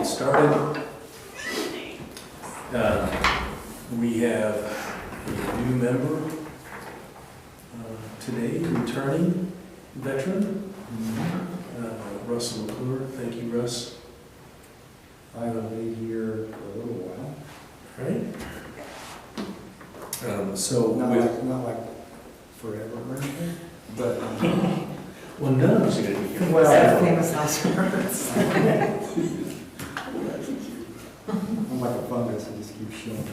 started. We have a new member today, returning veteran, Russell McClure. Thank you, Russ. I will be here for a little while. Right. So Not like forever or anything, but well, none of us are going to be here. well, Famous house words. I'm like a fungus that just keeps showing up.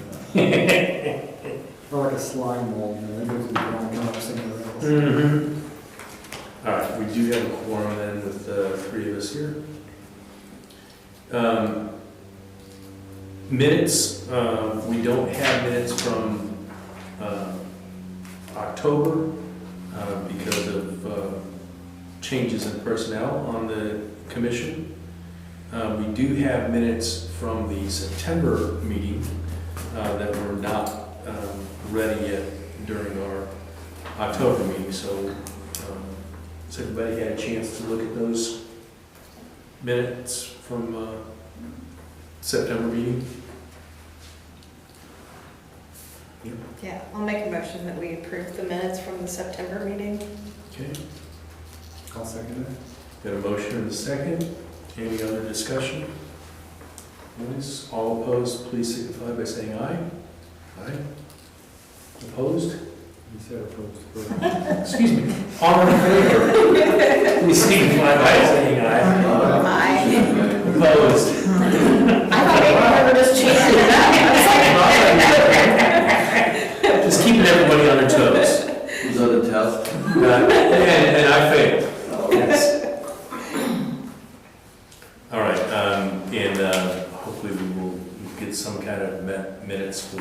Or like a slime mold, you know, they go through the ground, come up somewhere else. All right, we do have a quorum then with three of us here. Minutes, we don't have minutes from October because of changes in personnel on the commission. We do have minutes from the September meeting that were not ready yet during our October meeting, so has everybody had a chance to look at those minutes from September meeting? Yeah, I'll make a motion that we approve the minutes from the September meeting. Okay, I'll second it. got a motion and a second. Any other discussion? Noise? All opposed, please signify by saying aye. Aye. Opposed? You said opposed first. Excuse me. All in favor? Please signify by saying aye. Aye. Opposed? I thought maybe we were just changing it up. Just keeping everybody on their toes. Was that a test? And I failed. Yes. All right, and hopefully we will get some kind of minutes for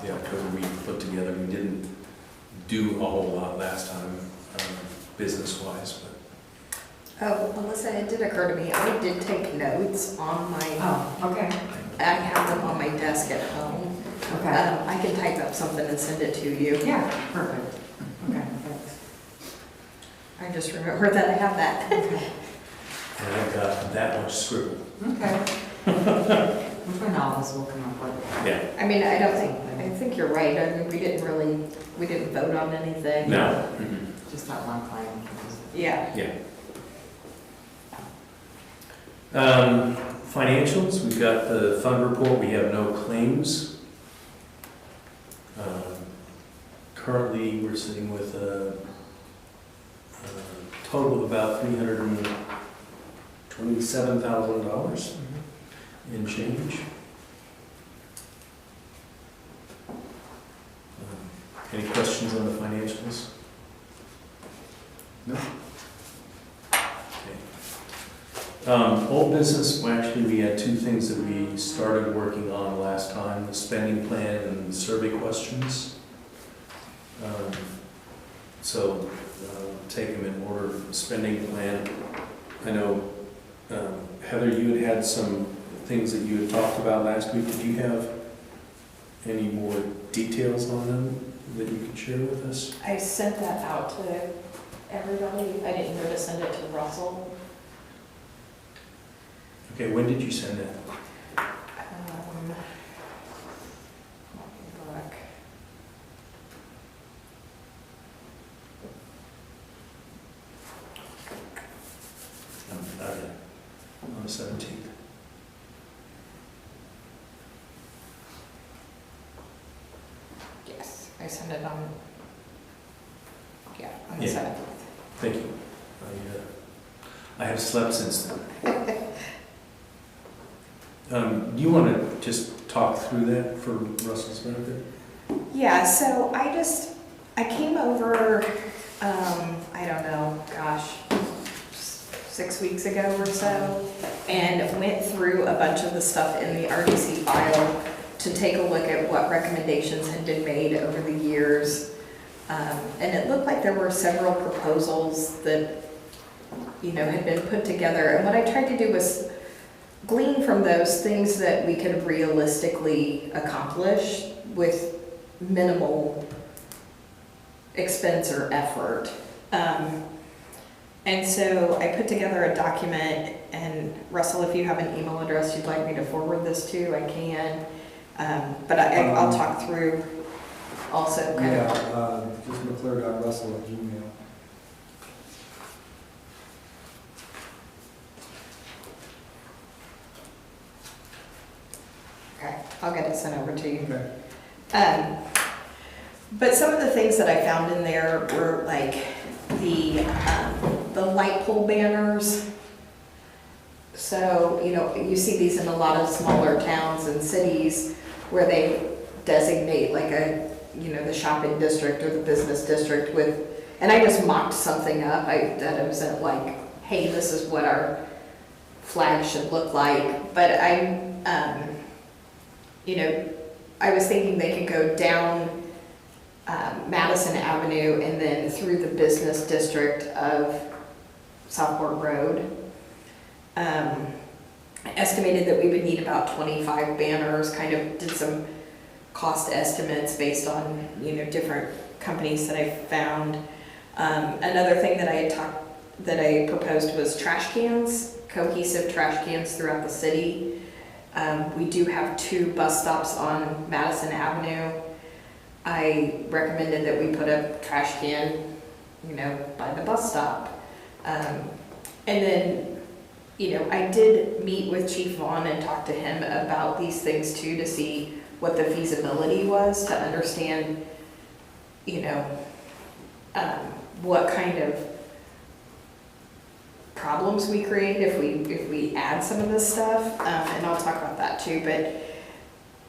the October we put together. We didn't do a whole lot last time, business-wise, but. Oh, Melissa, it did occur to me, I did take notes on my, Oh, okay, I have them on my desk at home. okay. I can type up something and send it to you. Yeah, perfect. Okay, thanks. I just remember that I have that. Okay. And I've got that much scribble. Okay. Which one else will come up with? Yeah. I mean, I think you're right. I mean, we didn't vote on anything. No. Just that one claim. Yeah. Yeah. Financials, we've got the fund report. We have no claims. Currently, we're sitting with a total of about $327,000 in change. Any questions on the financials? No. Old business, well, actually, we had two things that we started working on last time, the spending plan and survey questions. So take them in order. Spending plan, I know, Heather, you had some things that you had talked about last week. Did you have any more details on them that you could share with us? I sent that out to everybody. I didn't know to send it to Russell. Okay, when did you send that? Let me look. On the 17th. Yes, I sent it on the Yeah. 7th. Thank you. I have slept since then. Do you want to just talk through that for Russell's benefit? Yeah, so I came over, I don't know, gosh, 6 weeks ago or so, and went through a bunch of the stuff in the RDC file to take a look at what recommendations had been made over the years. And it looked like there were several proposals that, had been put together. And what I tried to do was glean from those things that we could realistically accomplish with minimal expense or effort. And so I put together a document, and Russell, if you have an email address you'd like me to forward this to, I can. But I'll talk through also kind of. Yeah, just mcclure.russell@gmail. Okay, I'll get it sent over to you. Okay. But some of the things that I found in there were like the light pole banners. So, you see these in a lot of smaller towns and cities where they designate like the shopping district or the business district with, and I just mocked something up. That it wasn't like, hey, this is what our flag should look like. But I was thinking they could go down Madison Avenue and then through the business district of Southport Road. I estimated that we would need about 25 banners, kind of did some cost estimates based on, different companies that I found. Another thing that I proposed was trash cans, cohesive trash cans throughout the city. We do have 2 bus stops on Madison Avenue. I recommended that we put a trash can, by the bus stop. And then, I did meet with Chief Vaughn and talk to him about these things too, to see what the feasibility was, to understand, what kind of problems we create if we add some of this stuff. And I'll talk about that too. But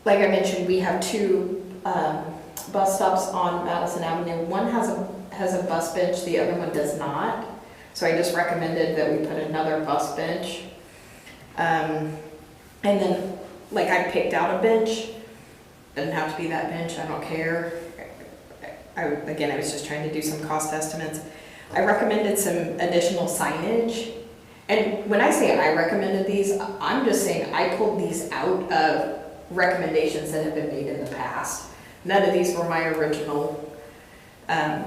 like I mentioned, we have 2 bus stops on Madison Avenue. One has a bus bench, the other one does not. So I just recommended that we put another bus bench. And then, like, I picked out a bench. Doesn't have to be that bench, I don't care. I was just trying to do some cost estimates. I recommended some additional signage. And when I say I recommended these, I'm just saying I pulled these out of recommendations that have been made in the past. None of these were my original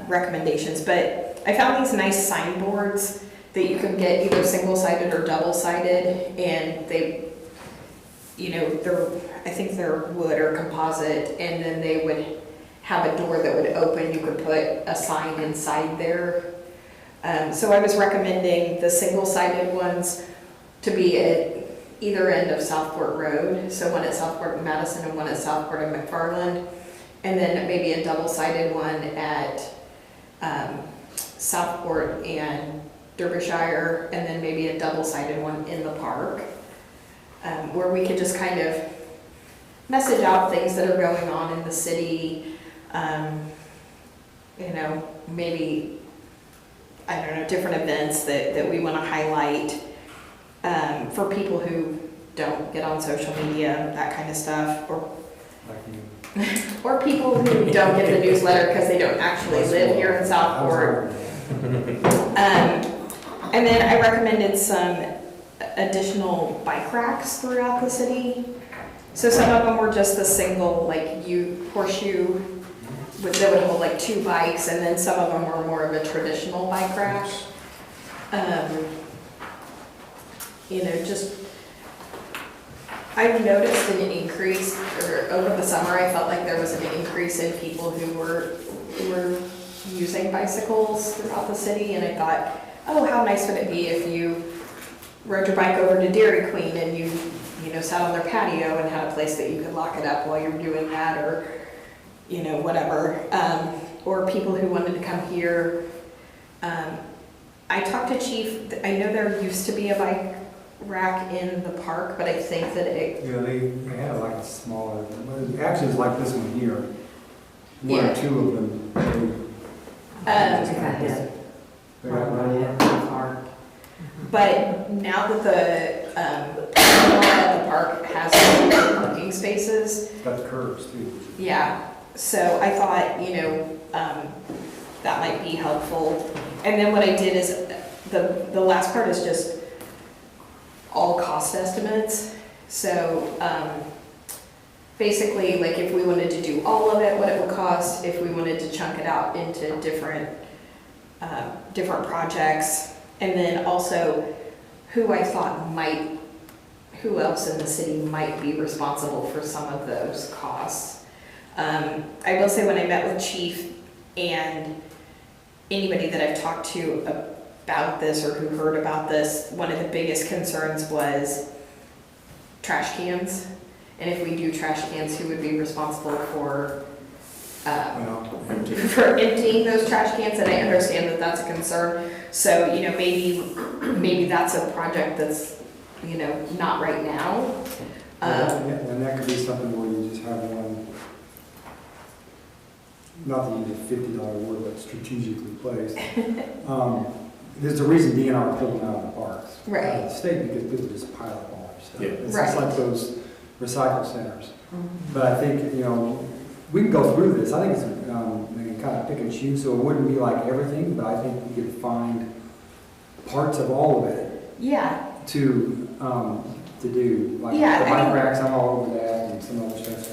recommendations, but I found these nice signboards that you can get either single-sided or double-sided, and they, I think they're wood or composite, and then they would have a door that would open. You could put a sign inside there. So I was recommending the single-sided ones to be at either end of Southport Road, so one at Southport and Madison and one at Southport and McFarland, and then maybe a double-sided one at Southport and Derbyshire, and then maybe a double-sided one in the park, where we could just kind of message out things that are going on in the city, maybe, I don't know, different events that we want to highlight for people who don't get on social media, that kind of stuff, or or people who don't get the newsletter because they don't actually live here in Southport. And then I recommended some additional bike racks throughout the city. So some of them were just the single, like, horseshoe that would hold like 2 bikes, and then some of them were more of a traditional bike rack. I've noticed an increase, or over the summer I felt like there was an increase in people who were using bicycles throughout the city, and I thought, oh, how nice would it be if you rode your bike over to Dairy Queen and you sat on their patio and had a place that you could lock it up while you're doing that, or whatever. Or people who wanted to come here. I talked to Chief. I know there used to be a bike rack in the park, but I think that it... Yeah, they had like a smaller, actually it's like this one here. One Yeah. or 2 of them. They got one. in the park. But now that the park has parking spaces, It's got the curves too. yeah, so I thought, that might be helpful. And then what I did is, the last part is just all cost estimates. So basically, like, if we wanted to do all of it, what it would cost, if we wanted to chunk it out into different projects, And then also who I thought who else in the city might be responsible for some of those costs. I will say when I met with Chief and anybody that I've talked to about this or who heard about this, one of the biggest concerns was trash cans. And if we do trash cans, who would be responsible for emptying those trash cans? And I understand that that's a concern. So, you know, maybe that's a project that's, you know, not right now. And that could be something where you just have one, not that you need a $50 word, but strategically placed. There's a reason DNR pulled them out of the parks. Right. Out of the state, because people just pile up all their stuff. Yeah. It's Right. just like those recycle centers. Mhm. But I think, you know, we can go through this. I think it's, we can kind of pick and choose, so it wouldn't be like everything, but I think we could find parts of all of it Yeah, to do. Like Yeah, the I bike mean- racks, I'm all over that, and some other stuff.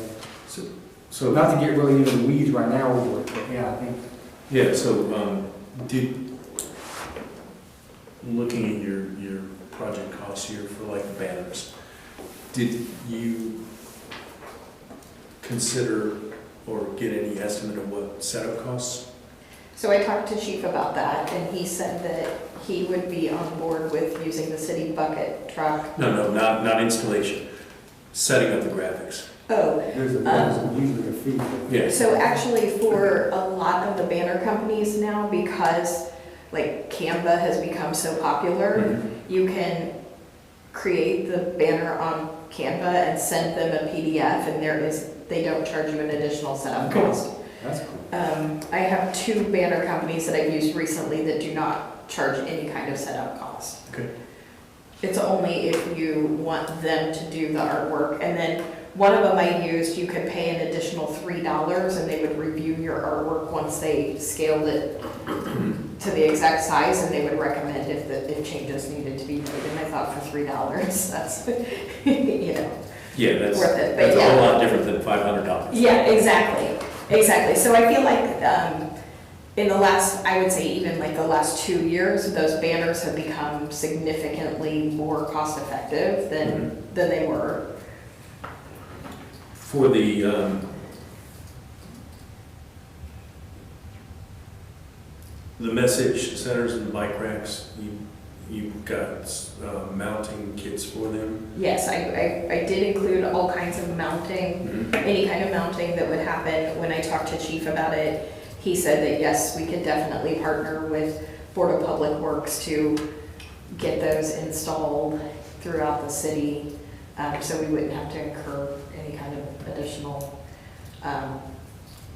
So, Not to get really into the weeds right now over it, but yeah, I think. yeah, so, looking at your project costs here for like banners, did you consider or get any estimate of what setup costs? so I talked to Chief about that, and he said that he would be on board with using the city bucket truck. No, not installation, setting up the graphics. Oh, There's usually a fee. Yes. so actually for a lot of the banner companies now, because like Canva has become so popular, Mhm. you can create the banner on Canva and send them a PDF, and they don't charge you an additional setup Okay. cost. That's cool. I have 2 banner companies that I've used recently that do not charge any kind of setup cost. Okay. It's only if you want them to do the artwork. And then one of them I used, you could pay an additional $3 and they would review your artwork once they scaled it to the exact size, and they would recommend if changes needed to be made. And I thought for $3, that's, you know. Yeah, that's, Worth it, but that's a yeah. whole lot different than $500. Yeah, exactly. So I feel like in the last, I would say even like the last 2 years, those banners have become significantly more cost effective than they were. For the message centers and the bike racks, you've got mounting kits for them? Yes, I did include all kinds of mounting, any kind of mounting that would happen. When I talked to Chief about it, he said that yes, we could definitely partner with Board of Public Works to get those installed throughout the city, so we wouldn't have to incur any kind of additional,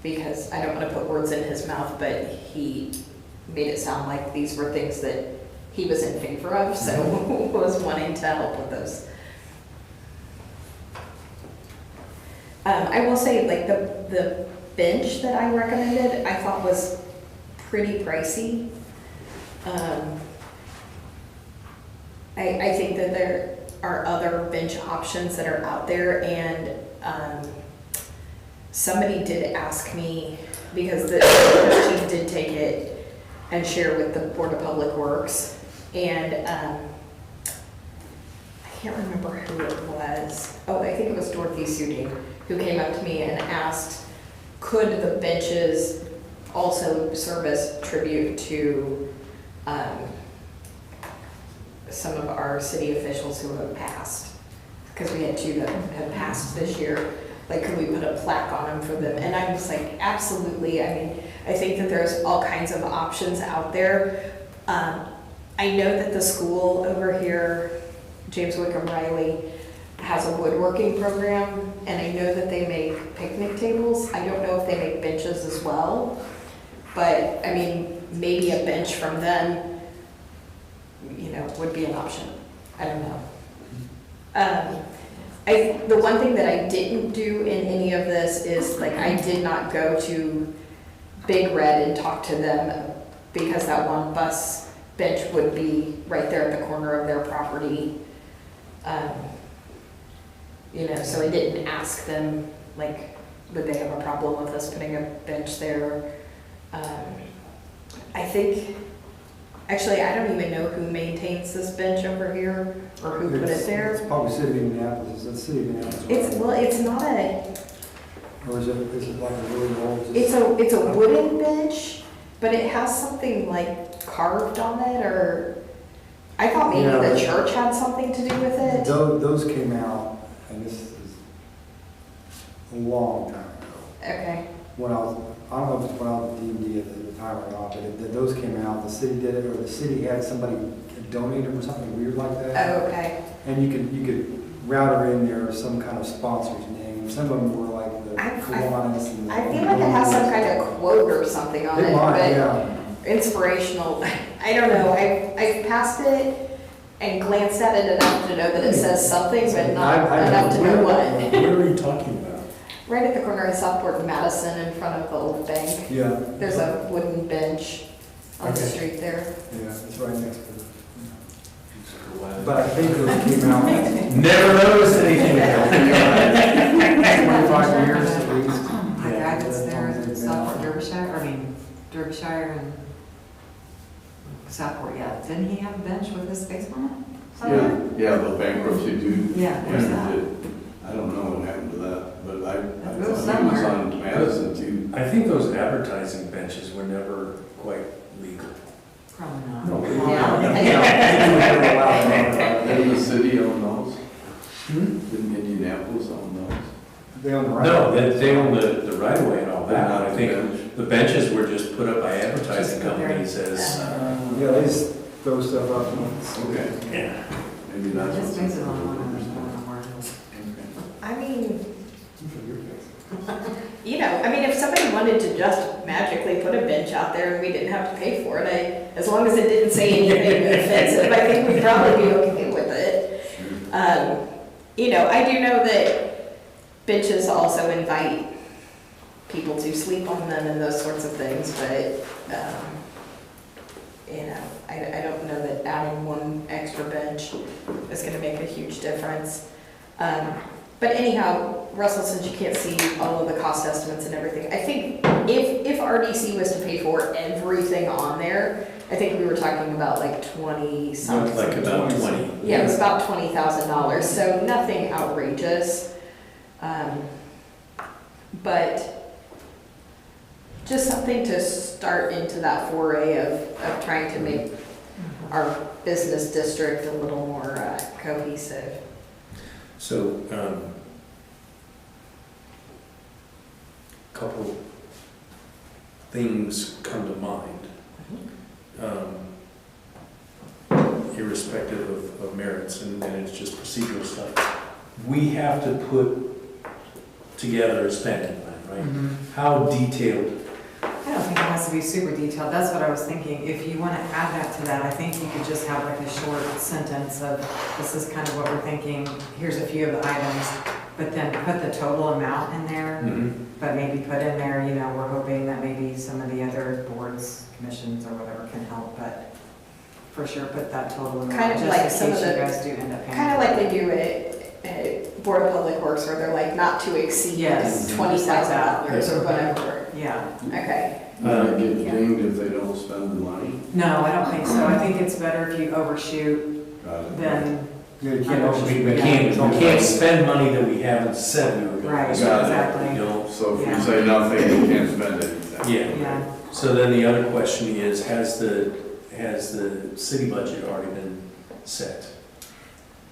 because I don't want to put words in his mouth, but he made it sound like these were things that he was in favor of, so was wanting to help with those. I will say, like, the bench that I recommended, I thought was pretty pricey. I think that there are other bench options that are out there, and somebody did ask me, because the chief did take it and share with the Board of Public Works, and I can't remember who it was. Oh, I think it was Dorothy Suding, who came up to me and asked, could the benches also serve as tribute to some of our city officials who have passed? Because we had 2 that have passed this year. Like, could we put a plaque on them for them? And I was like, absolutely. I mean, I think that there's all kinds of options out there. I know that the school over here, James Wickham Riley, has a woodworking program, and I know that they make picnic tables. I don't know if they make benches as well, but I mean, maybe a bench from them, you know, would be an option. I don't know. The one thing that I didn't do in any of this is, like, I did not go to Big Red and talk to them, because that one bus bench would be right there at the corner of their property. You know, so I didn't ask them, like, would they have a problem with us putting a bench there? I think Actually, I don't even know who maintains this bench over here or who put it there. It's probably City of Indianapolis, it's City of Indianapolis. It's, well, it's not a, Or is it like a really old? it's a wooden bench, but it has something like carved on it, or I thought maybe Yeah, the but- church had something to do with it. Those came out, and this is a long time ago. Okay, When I don't know if it's when I was at D&D at the time or not, but those came out, the city did it, or the city had somebody donate them or something weird like that. oh, okay. And you could router in there some kind of sponsor's name. Some of them were like the Kiwanis and the. I feel like it has some kind of quote or something on It it, might, but yeah. inspirational. I don't know, I passed it and glanced at it enough to know that it says something, but not I- enough to know what. Where are you talking about? Right at the corner of Southport and Madison in front of the old bank. Yeah. There's a wooden bench on the Okay. street there. Yeah, it's right next to it. But But I think those came out never noticed anything. 25 years at least. The guy that's there in Southport, Derbyshire and Southport, yeah, didn't he have a bench with his face on Yeah, the bankruptcy dude. it? Yeah, there's that. I don't know what happened to that, but I It was thought he was somewhere. on Madison too. I think those advertising benches were never quite legal. Probably not. No. Didn't the city own those? Didn't Indianapolis own those? They own the right. No, they own the right of way and all that. Not I the think bench. the benches were just put up by advertising Just put there. companies as, Yeah, they just throw stuff up. Okay, yeah. maybe that's. Just what's makes it on in one the- of those, I mean, you know, if somebody wanted to just magically put a bench out there and we didn't have to pay for it, as long as it didn't say anything offensive, I think we'd probably be okay with it. I do know that benches also invite people to sleep on them and those sorts of things, but, I don't know that adding one extra bench is gonna make a huge difference. But anyhow, Russell, since you can't see all of the cost estimates and everything, I think if RDC was to pay for everything on there, I think we were talking about like 20 something. Like about 20. Yeah, it was about $20,000, so nothing outrageous. But just something to start into that foray of trying to make our business district a little more cohesive. So, couple things come to mind. Irrespective of merits, and it's just procedural stuff. We have to put together a spending plan, right? Mhm. How detailed? I don't think it has to be super detailed, that's what I was thinking. If you want to add that to that, I think you could just have like a short sentence of, this is kind of what we're thinking, here's a few of the items, but then put the total amount in there, but maybe put in there, we're hoping that maybe some of the other boards, commissions, or whatever can help, but for sure put that total amount, Kind of just like in some of case you the- guys do end up paying. Kind of like they do at Board of Public Works, where they're like not to exceed Yes. $20,000 or whatever. Yeah, Okay. They get dinged if they don't spend the money. no, I don't think so, I think it's better if you overshoot Got it. than, Yeah, you can't I overshoot. We can't spend money that we haven't said we were going right, to Got it. spend. exactly, You know, So if Yeah. you say nothing, you can't spend anything. yeah. yeah. So then the other question is, has the city budget already been set?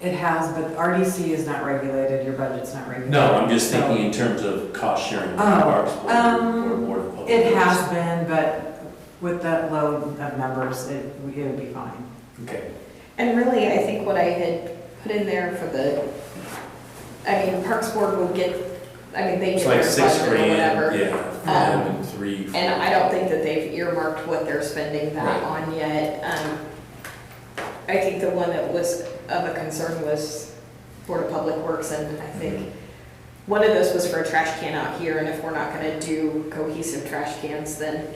It has, but RDC is not regulated, your budget's not regulated. No, I'm just So- thinking in terms of cost sharing with Oh, Parks Board or Board of Public It Works. has been, but with that load of numbers, it would be fine. Okay. And really, I think what I had put in there for Parks Board will get, they It's get like their $6 budget or whatever. grand, yeah, and three. And I don't think that they've earmarked what they're spending that Right. on yet. I think the one that was of a concern was Board of Public Works, and I think one of those was for a trash can out here, and if we're not gonna do cohesive trash cans, then,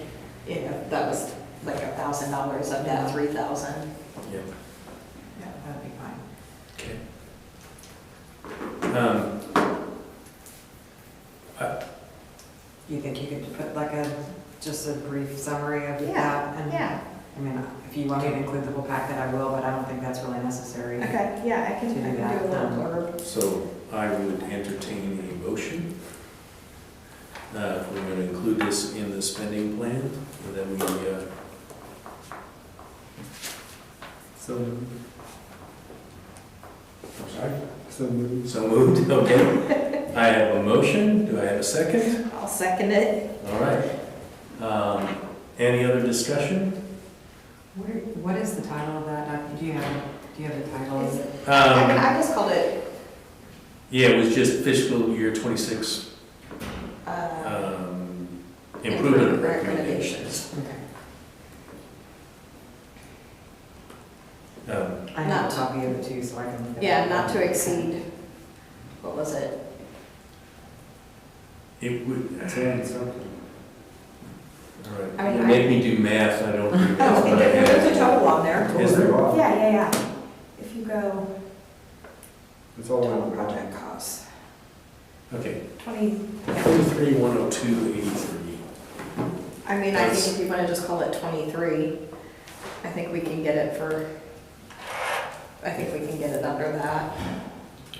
that was like $1,000 of that 3,000. Yeah, Yeah, that'd be fine. okay. You think you could put like just a brief summary of Yeah, that? And yeah. I mean, if you want me to include the whole packet, I will, but I don't think that's really necessary. Okay, yeah, I can do a little blurb. So I would entertain a motion. If we're going to include this in the spending plan, and then we, So, I'm sorry? so moved. So moved, okay. I have a motion, do I have a second? I'll second it. All right. Any other discussion? What is the title of that document? Do you have the title of it? I just called it, Yeah, it was just fiscal year 26 improvement recommendations. Okay. Um, I have a copy of it too, so I can. look at yeah, it. not to exceed, what was it? It would, 10 something. all right. I mean, You make me do math, I don't do math. Oh, but I there's a have- total on there. Is there? Yeah. If you go, It's all total in project costs, Okay, 20, 23,102.83. I mean, I think if you want to just call it 23, I think we can get it for, I think we can get it under that.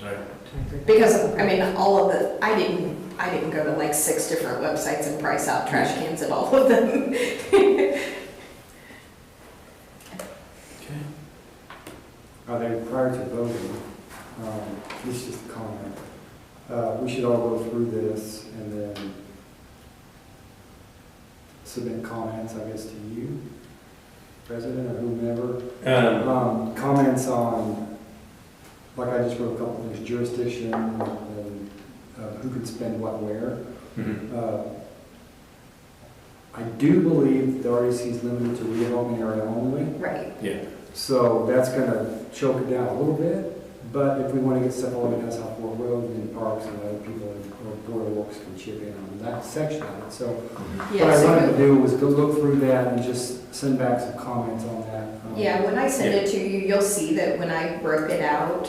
All right. 23. Because, I mean, all of the, I didn't go to like 6 different websites and price out trash cans at all of them. Okay. I think prior to voting, this is just a comment. We should all go through this and then submit comments, I guess, to you, President, or whomever. Comments on, like I just wrote a couple things, jurisdiction and who can spend what where. Mhm. I do believe the RDC is limited to redevelopment area only. Right. Yeah, So that's gonna choke it down a little bit, but if we wanna get stuff all the way down Southport Road, then parks and other people or Board of Works can chip in on that section of it. So what Yeah, I so wanted to do was go look through that and just send back some comments on that. yeah, when I send it to you, you'll see that when I broke it out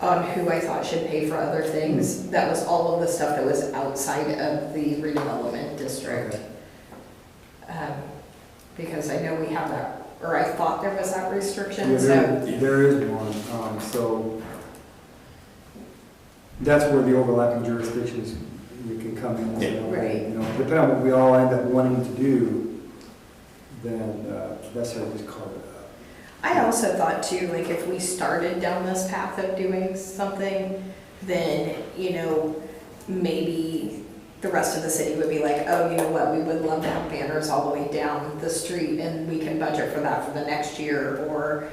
on who I thought should pay for other things, that was all of the stuff that was outside of the redevelopment district. Okay. Because I know we have that, or I thought there was that restriction, Yeah, so, there is one, so that's where the overlapping jurisdictions, you can come in and say, Yeah. okay, Right. you know, depending on what we all end up wanting to do, then that's how we just carve it up. I also thought too, like if we started down this path of doing something, then, you know, maybe the rest of the city would be like, oh, you know what, we would love to have banners all the way down the street and we can budget for that for the next year, or,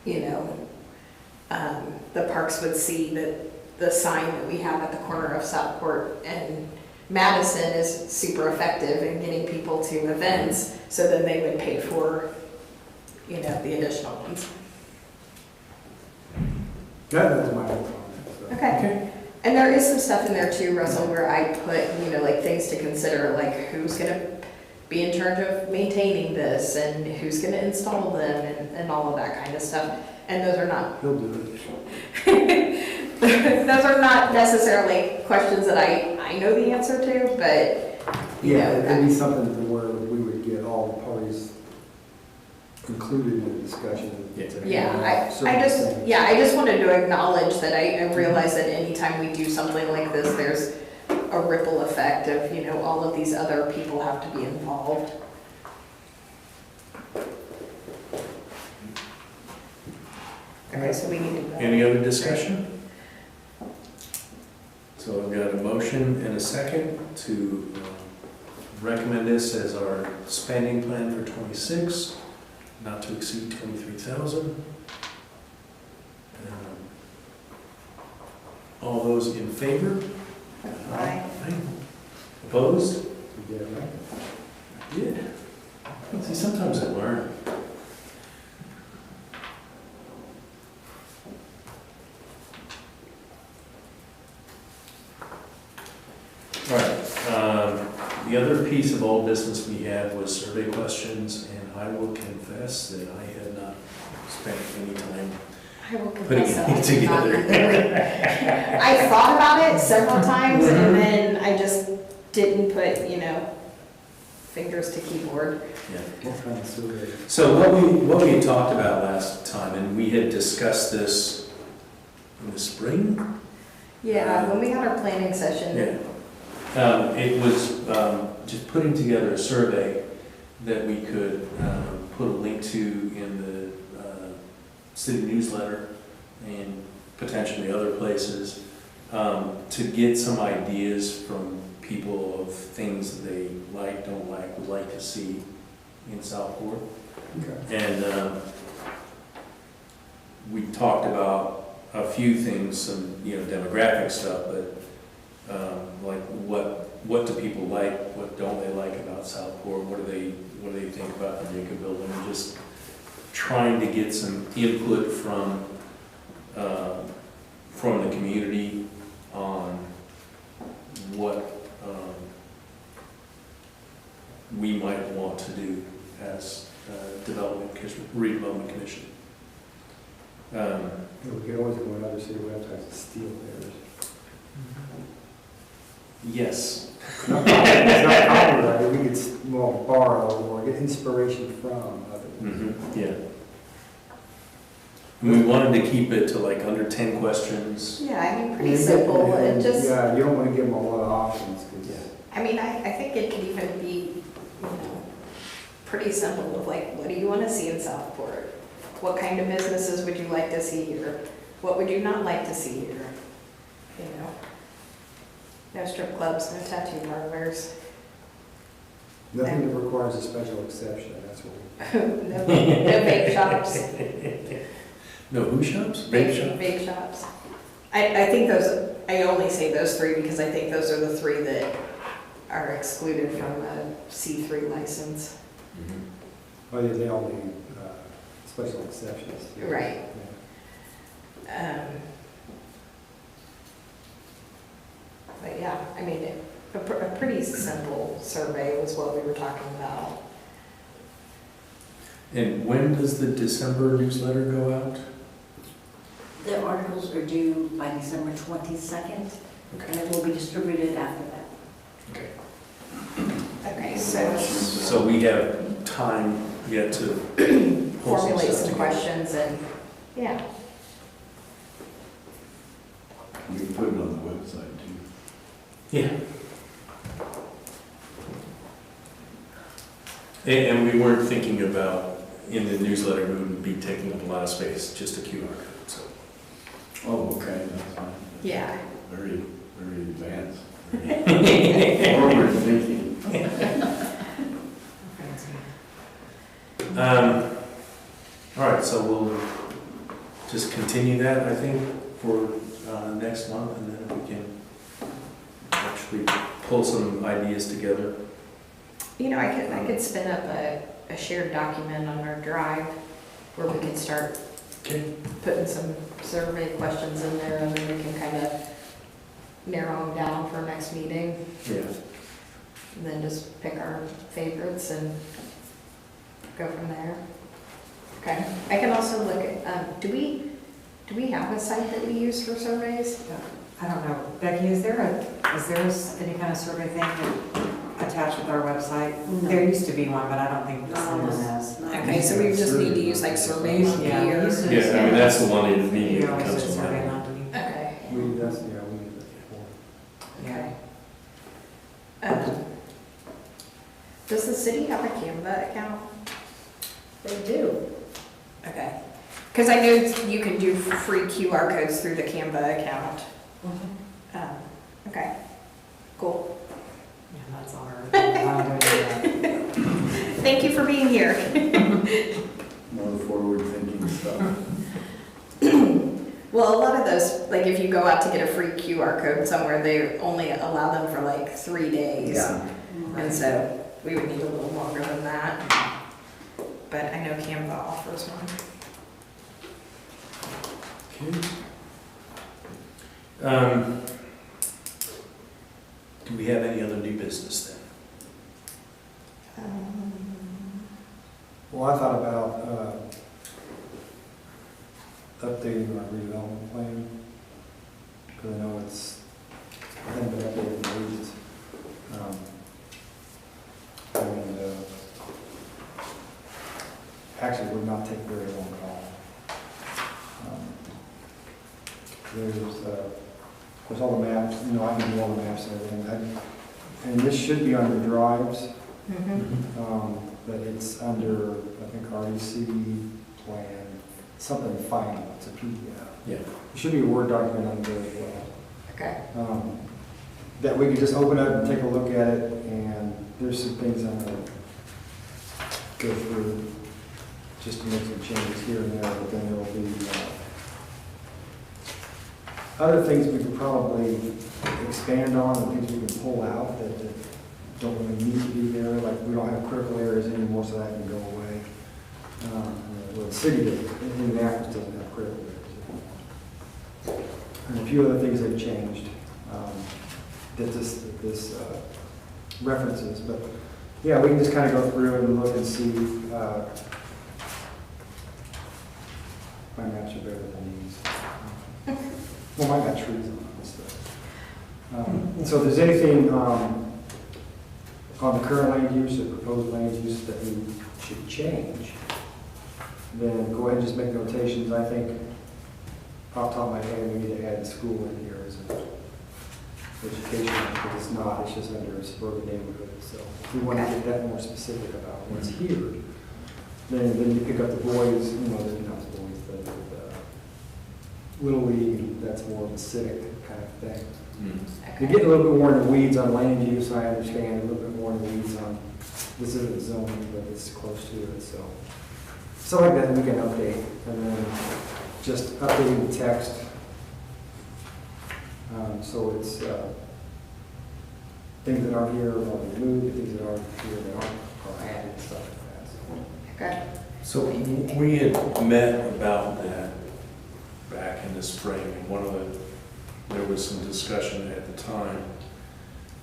you know, the parks would see that the sign that we have at the corner of Southport and Madison is super effective in getting people to events, so then they would pay for, you know, the additional ones. That's my whole comment, so. Okay. okay. And there is some stuff in there too, Russell, where I put, you know, like things to consider, like who's gonna be in charge of maintaining this and who's gonna install them and all of that kind of stuff. And those are not, He'll do it. those are not necessarily questions that I know the answer to, but, you Yeah, know, it'd be something to where we would get all the parties included in the discussion. yeah, I just wanted to acknowledge that I realize that anytime we do something like this, there's a ripple effect of, you know, all of these other people have to be involved. Okay, so we need to. Any other discussion? So I've got a motion and a second to recommend this as our spending plan for 26, not to exceed 23,000. All those in favor? Aye. Opposed? You get it right? I did. See, sometimes I learn. All right, the other piece of old business we had was survey questions, and I will confess that I had not spent any time I will putting confess that I anything did not together. either. I thought about it several times and then I just didn't put, you know, fingers to keyboard. Yeah. What kind of survey? So what we had talked about last time, and we had discussed this in the spring? Yeah, when we had our planning session. Yeah. It was just putting together a survey that we could put a link to in the city newsletter and potentially other places to get some ideas from people of things that they like, don't like, would like to see in Southport. Okay. And we talked about a few things, some, demographic stuff, but like what do people like, what don't they like about Southport, what do they think about the Jacob building, and just trying to get some input from the community on what we might want to do as redevelopment commission. Yeah, we could always go on other city websites and steal theirs. Yes. It's not copyrighted, we could borrow or get inspiration from others. Yeah. And we wanted to keep it to like under 10 questions. Yeah, I mean, pretty simple, and just, Yeah, you don't want to give them a lot of options, because. I mean, I think it could even be, pretty simple of like, what do you want to see in Southport? What kind of businesses would you like to see here? What would you not like to see here? No strip clubs, no tattoo parlors, Nothing that requires a special exception, that's what we. no vape shops. No who shops? Vape shops? Vape shops. I think those, I only say those three because I think those are the three that are excluded from a C3 license. Oh, yeah, they all need special exceptions. Right. Yeah. But yeah, I mean, a pretty simple survey was what we were talking about. And when does the December newsletter go out? The articles are due by December 22nd, and it will be distributed after that. Okay. Okay, so So we have time yet to pull formulate stuff some together. questions and, yeah. We can put it on the website too. Yeah. And we weren't thinking about, in the newsletter, we wouldn't be taking up a lot of space, just a QR code, so. Oh, okay, that's fine. Yeah. Very, very advanced. Forward thinking. All right, so we'll just continue that, I think, for next month, and then we can actually pull some ideas together. I could spin up a shared document on our drive where we could start Okay. putting some survey questions in there, and then we can kind of narrow them down for next meeting, Yeah. and then just pick our favorites and go from there. Okay, I can also look at, do we have a site that we use for surveys? I don't know. Becky, is there any kind of survey thing attached with our website? No. There used to be one, but I don't think this one is. Okay, so we just need to use like survey monkey Yeah, we or? used to- Yeah, I mean, that's the one that We immediately always comes said to survey mind. monkey. Okay, We did that before. Yeah. Does the city have a Canva account? They do. Okay, because I know you can do free QR codes through the Canva account. Okay, cool. Yeah, that's all right. Thank you for being here. More forward thinking stuff. Well, a lot of those, like if you go out to get a free QR code somewhere, they only allow them for like 3 days. And so we would need a little longer than that. But I know Canva offers one. Okay. Do we have any other new business then? Well, I thought about updating our redevelopment plan, because I know it's been updated in ages. And actually would not take very long at all. There's, of course, all the maps, you know, I can do all the maps and everything. And this should be under drives, but it's under, I think, RDC plan, something final, it's a PDF. Yeah. There should be a Word document under there as well. Okay. That we can just open up and take a look at it, and there's some things I'm gonna go through just to make some changes here and there, but then there will be other things we could probably expand on, and things we can pull out that don't really need to be there, like we don't have critical areas anymore, so that can go away. Well, the city of Indianapolis doesn't have critical areas. And a few other things have changed that this references, but yeah, we can just kind of go through and look and see. My maps are better than these. Well, mine got trees on them and stuff. So if there's anything on the current land use or proposed land use that we should change, then go ahead and just make notations. I think off the top of my head, we need to add school in here as an education, because it's not, it's just under a suburban neighborhood. So if we want to get that more specific about what's here, then you pick up the boys, you know, not the boys, but Little League, that's more of a civic kind of thing. Okay. You're getting a little bit more in the weeds on land use, I understand, a little bit more in the weeds on, this isn't zoning, but it's close to it, so. So like that, we can update, and then just updating the text. So it's things that aren't here are removed, things that aren't here that are added, stuff like that. So. Okay. So we had met about that back in the spring, and there was some discussion at the time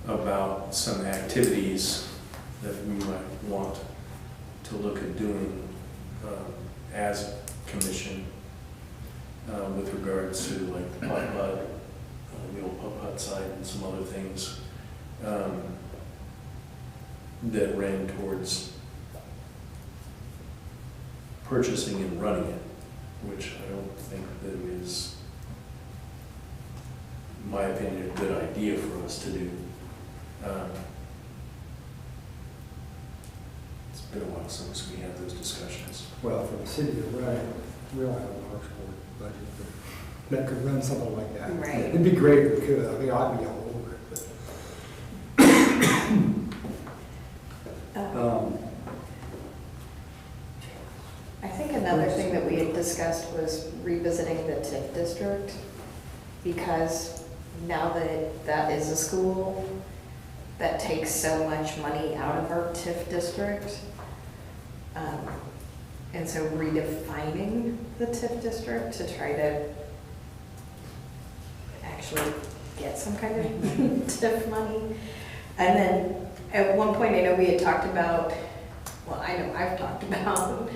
about some activities that we might want to look at doing as a commission with regards to like the putt hut, the old putt hut site, and some other things that ran towards purchasing and running it, which I don't think that is, in my opinion, a good idea for us to do. It's been a while since we had those discussions. Well, for the city to run, we don't have a parks board budget that could run something like that. Right. It'd be great if we could, I mean, I'd be all over it, but. I think another thing that we had discussed was revisiting the TIF district, because now that that is a school, that takes so much money out of our TIF district. And so redefining the TIF district to try to actually get some kind of TIF money. And then at one point, I know we had talked about, well, I know I've talked about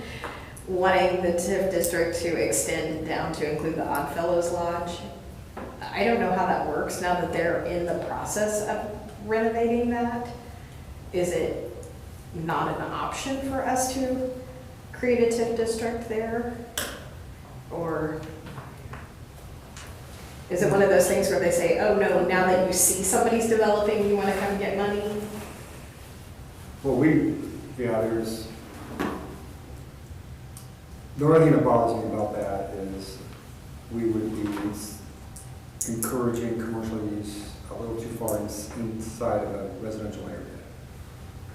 wanting the TIF district to extend down to include the Oddfellows Lodge. I don't know how that works now that they're in the process of renovating that. Is it not an option for us to create a TIF district there? Or is it one of those things where they say, oh no, now that you see somebody's developing, you want to come get money? Well, the only thing that bothers me about that is we would be encouraging commercial use a little too far inside of a residential area.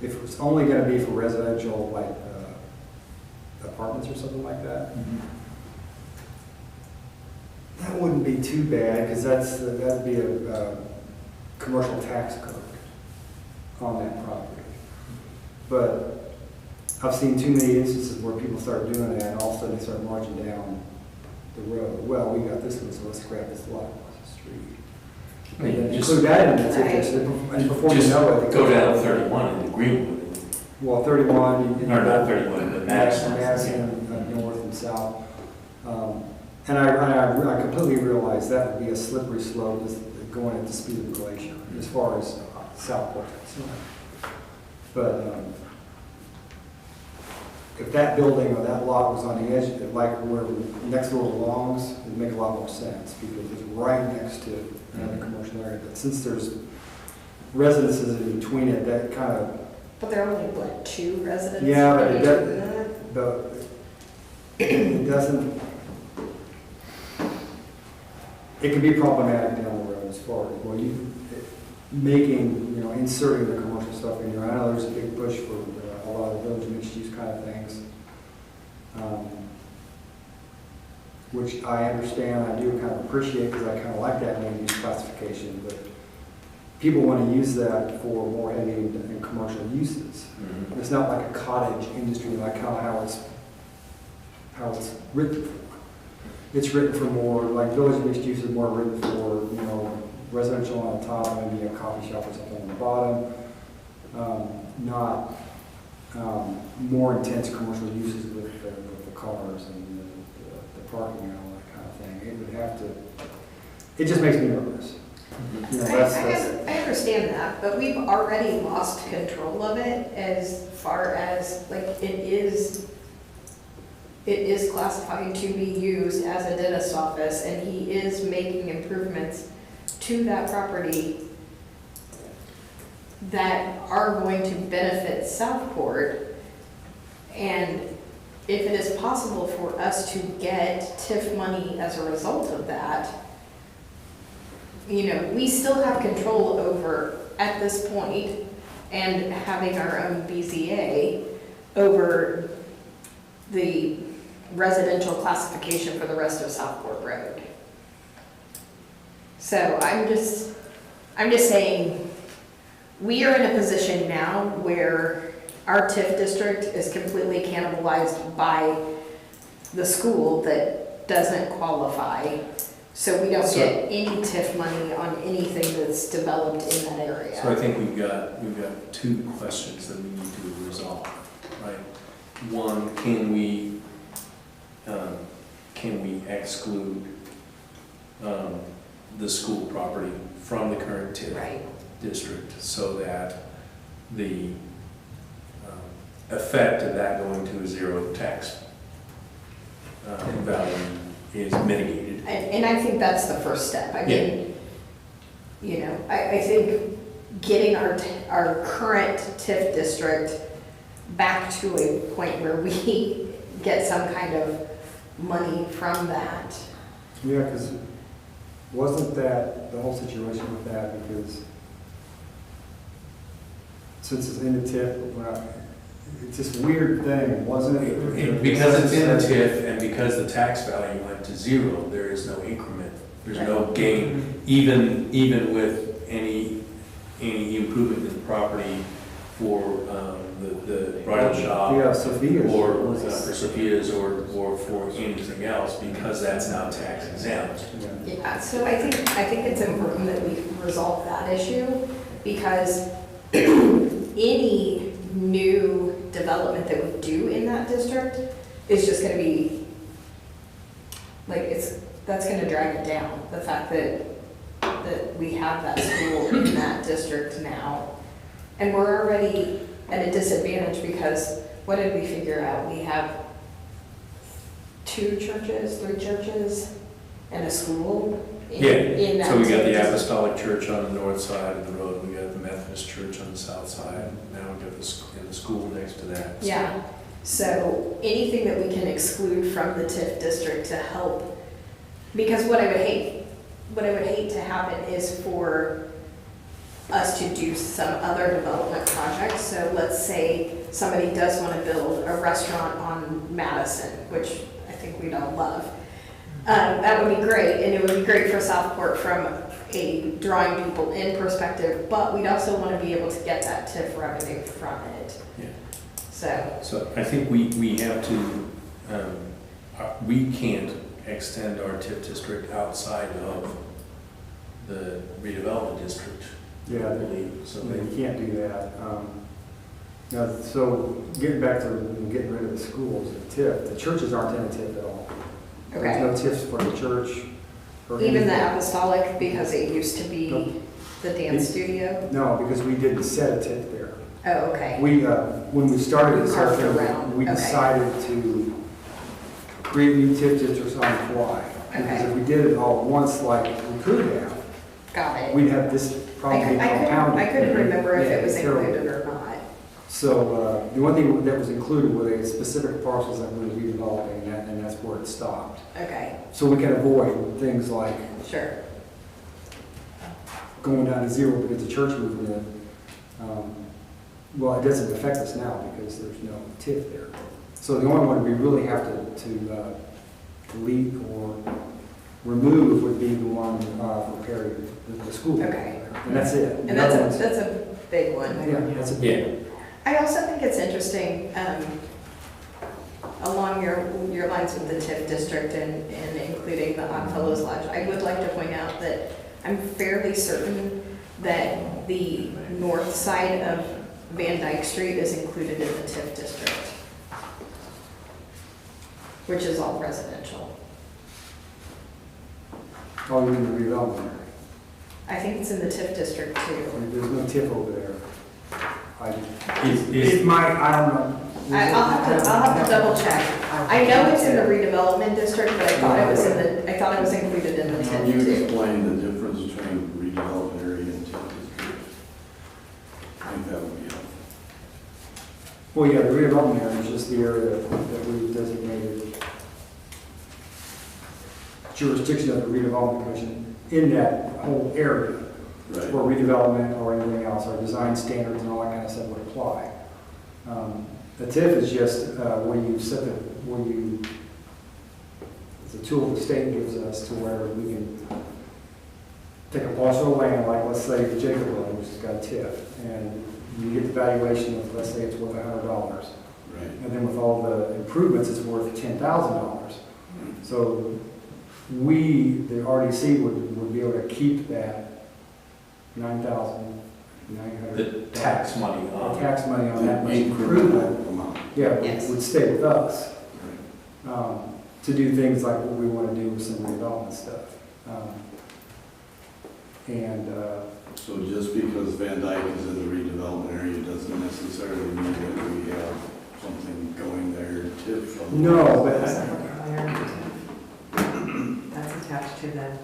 If it's only going to be for residential, like apartments or something like that, that wouldn't be too bad, because that'd be a commercial tax code on that property. But I've seen too many instances where people start doing that, and all of a sudden they start marching down the road. Well, we got this one, so let's grab this lot across the street. And then include that in the TIF district, and before you know it. Go down 31 and agree with it. Well, 31. Or not 31, but Madison. Madison, north and south. And I completely realize that would be a slippery slope, is going at the speed of the glacier, as far as Southport. But if that building or that lot was on the edge, like where next door to Long's, it'd make a lot more sense because it's right next to another commercial area. But since there's residences in between it, that kind of, But there are only, what, 2 residents? yeah, but it Maybe doesn't, it doesn't, it can be problematic down the road as far as, well, making, inserting the commercial stuff in here. I know there's a big push for a lot of village mixed-use kind of things, which I understand, I do kind of appreciate, because I kind of like that land use classification, but people want to use that for more heavy and commercial uses. Mhm. It's not like a cottage industry, like kind of how it's written for. It's written for more, like village mixed use is more written for, residential on the top, maybe a coffee shop or something on the bottom. Not more intense commercial uses with the cars and the parking and all that kind of thing. It would have to, it just makes me nervous. I understand that, but we've already lost control of it as far as, like, it is classified to be used as a dentist office, and he is making improvements to that property that are going to benefit Southport. And if it is possible for us to get TIF money as a result of that, we still have control over, at this point, and having our own BZA over the residential classification for the rest of Southport Road. So I'm just saying, we are in a position now where our TIF district is completely cannibalized by the school that doesn't qualify. So we don't get any TIF money on anything that's developed in that area. So I think we've got 2 questions that we need to resolve, right? One, can we exclude the school property from the current TIF Right. district so that the effect of that going to a zero tax value is mitigated? And I think that's the first step. I mean, I think getting our current TIF district back to a point where we get some kind of money from that. Yeah, because wasn't that the whole situation with that, because since it's in the TIF, it's this weird thing, wasn't it? Because it's in the TIF and because the tax value went to zero, there is no increment. There's no gain, even with any improvement in the property for the bridal shop. Yeah, Sophia's. Or for Sophia's or for anything else, because that's now tax exempt. Yeah, so I think it's important that we resolve that issue, because any new development that we do in that district is just gonna be, like, that's gonna drag it down. The fact that we have that school in that district now. And we're already at a disadvantage because what did we figure out? We have 2 churches, 3 churches, and a school in that. So we got the district. Apostolic Church on the north side of the road, we got the Methodist Church on the south side, now we got the school next to that. Yeah, so anything that we can exclude from the TIF district to help, because what I would hate to happen is for us to do some other development projects. So let's say somebody does want to build a restaurant on Madison, which I think we'd all love. That would be great, and it would be great for Southport from a drawing people in perspective, but we'd also want to be able to get that TIF revenue from it. Yeah. So I think we have to, we can't extend our TIF district outside of the redevelopment district. Yeah, I believe, so you can't do that. So getting back to getting rid of the schools, the TIF, the churches aren't in a TIF at all. okay. There's no TIFs for the church. or Even the anything. Apostolic, because it used to be Nope. the dance studio? No, because we didn't set a TIF there. Oh, okay. We, when we started this, Carved around, we okay. decided to create new TIF districts on the fly. Because Okay. if we did it all at once like we could have, Got it. we'd have this problem compounded. I couldn't remember if Yeah, it was it's terrible. included or not. So, the one thing that was included were the specific parcels that we were redeveloping, and that's where it stopped. Okay, So we can avoid things like sure. going down to zero because the church moved in. Well, it doesn't affect us now because there's no TIF there. So the only one we really have to delete or remove would be the one for Perry, the school. Okay. And that's it. And The other ones- that's a big one. Yeah, that's a Yeah. big one. I also think it's interesting, along your lines with the TIF district and including the Oddfellows Lodge, I would like to point out that I'm fairly certain that the north side of Van Dyke Street is included in the TIF district, which is all residential. Oh, you mean the redevelopment area? I think it's in the TIF district I too. mean, there's no TIF over there. Is- It might, I don't know. I'll have to double check. I know it's in the redevelopment district, but I thought it was included in the Can TIF you too. explain the difference between redevelopment area and TIF district? I think that would be helpful. Well, yeah, the redevelopment area is just the area that we designated jurisdiction of the redevelopment commission in that whole area. Right. For redevelopment or anything else, our design standards and all that kind of stuff would apply. The TIF is just where you set the, it's a tool the state gives us to where we can take a parcel of land, like let's say the Jacob Road, which has got a TIF, and you get the valuation of, let's say it's worth $100. Right. And then with all the improvements, it's worth $10,000. So we, the RDC, would be able to keep that $9,900. The tax money The on. tax money on that much Incremental improvement, amount. yeah, Yes. would stay with us, Right. to do things like what we want to do with some redevelopment stuff. So just because Van Dyke is in the redevelopment area doesn't necessarily mean that we have something going there TIF from. No, but That's attached to the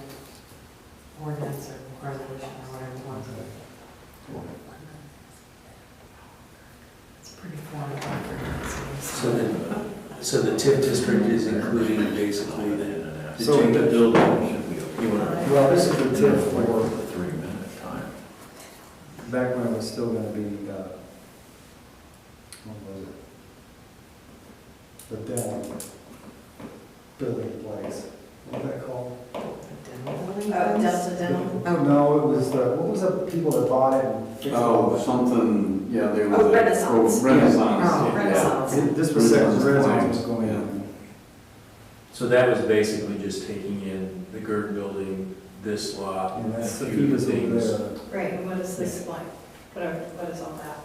ordinance or resolution or whatever it was. It's pretty formal. So the TIF district is including basically the So Jacob the- building. You want well, this is the TIF for, a 3-minute time. back when it was still going to be, what was it? The dental building place. What was that called? Delta Dental. Oh, No, it was the, what was the people that bought it and fixed it all Oh, that? something, yeah, there was. Oh, a- Renaissance. oh, Renaissance. Oh, yeah. Renaissance. This was second Renaissance Renaissance was Plains, going yeah. in. So that was basically just taking in the GERD building, this lot, And a that's the few fees over things. there. Right, and what is this like? What is all that?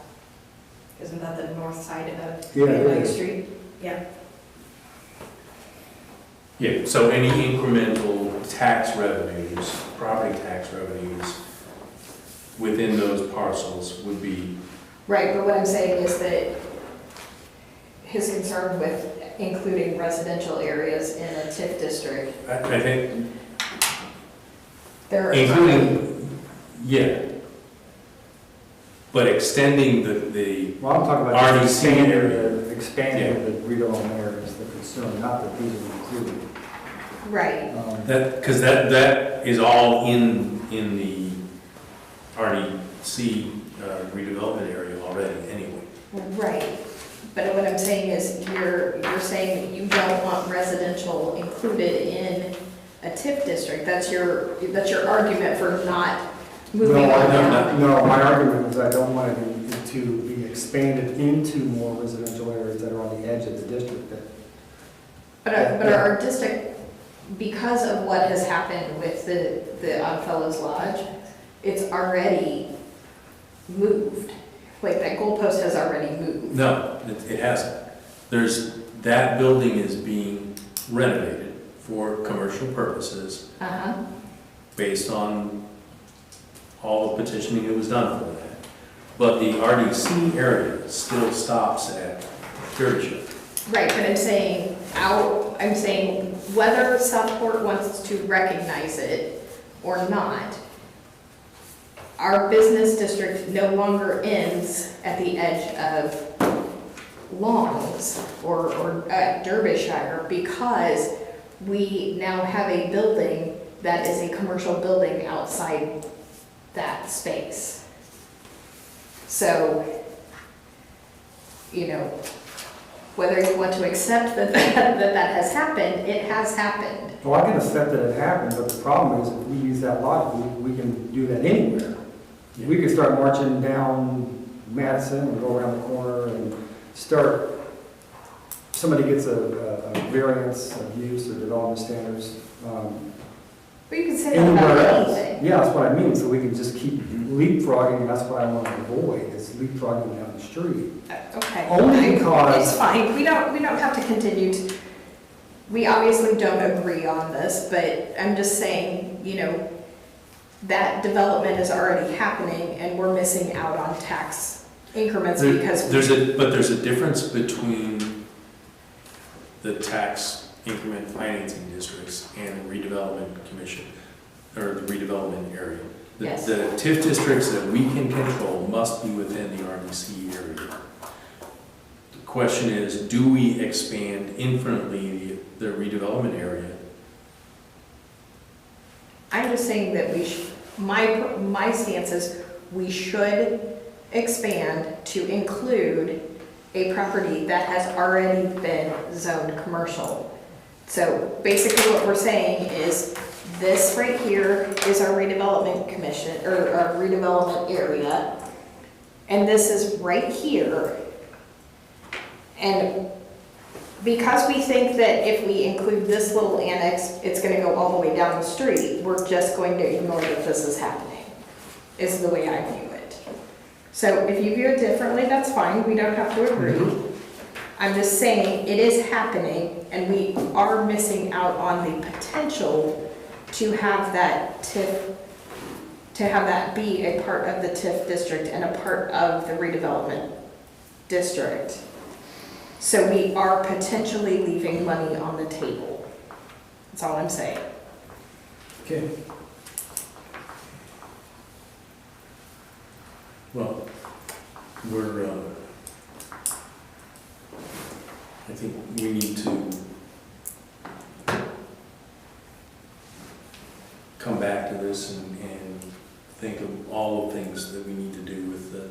Isn't that the north side of Yeah, it Lake is. Street? Yeah. Yeah, so any incremental tax revenues, property tax revenues within those parcels would be, Right, but what I'm saying is that his concern with including residential areas in a TIF district, I think, there are. including, yeah. But extending the Well, I'm talking about RDC just area. expanding the redevelopment areas, the concern, not that these are included. Right, that, because that is all in the RDC redevelopment area already anyway. right. But what I'm saying is, you're saying that you don't want residential included in a TIF district. That's your argument for not moving No, on I that. don't- no, my argument is I don't want it to be expanded into more residential areas that are on the edge of the district. But our district, because of what has happened with the Oddfellows Lodge, it's already moved. Like, that goalpost has already moved. No, it hasn't. That building is being renovated for commercial purposes Uh-huh. based on all the petitioning that was done for that. But the RDC area still stops at Derbyshire. Right, but I'm saying whether Southport wants to recognize it or not, our business district no longer ends at the edge of Longs or Derbyshire, because we now have a building that is a commercial building outside that space. So, whether you want to accept that has happened, it has happened. Well, I can accept that it happened, but the problem is if we use that logic, we can do that anywhere. We could start marching down Madison and go around the corner and start, somebody gets a variance of use or development standards. But you can say that about Anywhere else. anything. Yeah, that's what I mean, so we can just keep leapfrogging, and that's what I want to avoid, is leapfrogging down the street. Okay. Only because- It's fine, we don't have to continue to, we obviously don't agree on this, but I'm just saying, that development is already happening and we're missing out on tax increments because. There's a difference between the tax increment financing districts and the redevelopment commission, or the redevelopment area. Yes. The TIF districts that we can control must be within the RDC area. The question is, do we expand infinitely the redevelopment area? I'm just saying that my stance is we should expand to include a property that has already been zoned commercial. So basically what we're saying is this right here is our redevelopment commission, or our redevelopment area. And this is right here. And because we think that if we include this little annex, it's gonna go all the way down the street, we're just going to ignore that this is happening, is the way I view it. So if you view it differently, that's fine, we don't have to agree. I'm just saying it is happening and we are missing out on the potential to have that TIF, to have that be a part of the TIF district and a part of the redevelopment district. So we are potentially leaving money on the table. That's all I'm saying. Okay. Well, I think we need to come back to this and think of all the things that we need to do with the